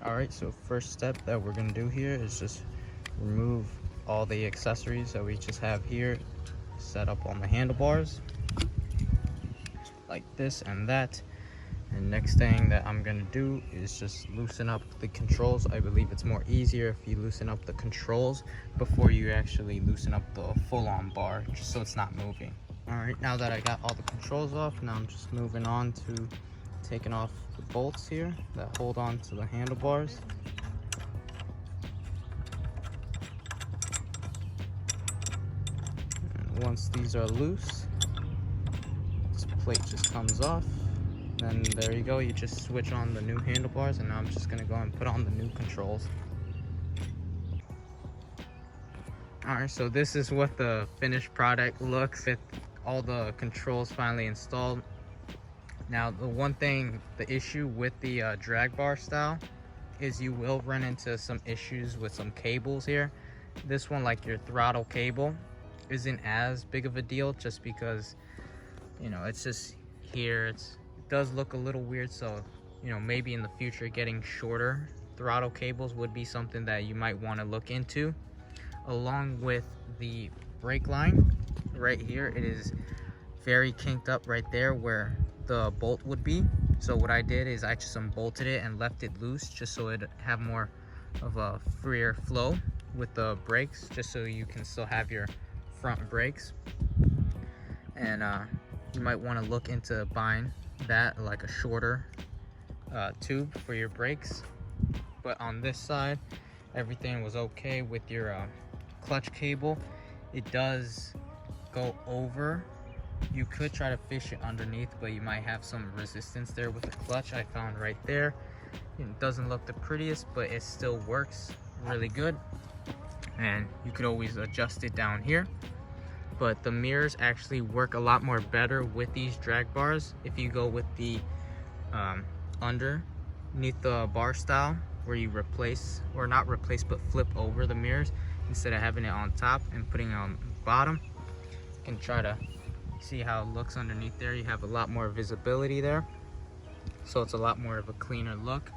Alright, so first step that we're gonna do here is just remove all the accessories that we just have here set up on the handlebars, like this and that. And next thing that I'm gonna do is just loosen up the controls. I believe it's more easier if you loosen up the controls before you actually loosen up the full-on bar, just so it's not moving. Alright, now that I got all the controls off, now I'm just moving on to taking off the bolts here that hold on to the handlebars. And once these are loose, this plate just comes off. Then there you go, you just switch on the new handlebars, and now I'm just gonna go and put on the new controls. Alright, so this is what the finished product looks with all the controls finally installed. Now the issue with the drag bar style is you will run into some issues with some cables here. This one, like your throttle cable, isn't as big of a deal just because, you know, it's just here, it does look a little weird. So, you know, maybe in the future getting shorter throttle cables would be something that you might want to look into. Along with the brake line right here, it is very kinked up right there where the bolt would be. So what I did is I just unbolted it and left it loose just so it'd have more of a freer flow with the brakes, just so you can still have your front brakes. And you might want to look into buying that, like a shorter tube for your brakes. But on this side, everything was okay with your clutch cable. It does go over. You could try to fish it underneath, but you might have some resistance there with the clutch. I found right there. It doesn't look the prettiest, but it still works really good. And you could always adjust it down here. But the mirrors actually work a lot more better with these drag bars if you go with the underneath the bar style, where you replace, or not replace, but flip over the mirrors instead of having it on top and putting it on the bottom. You can try to see how it looks underneath there. You have a lot more visibility there, so it's a lot more of a cleaner look.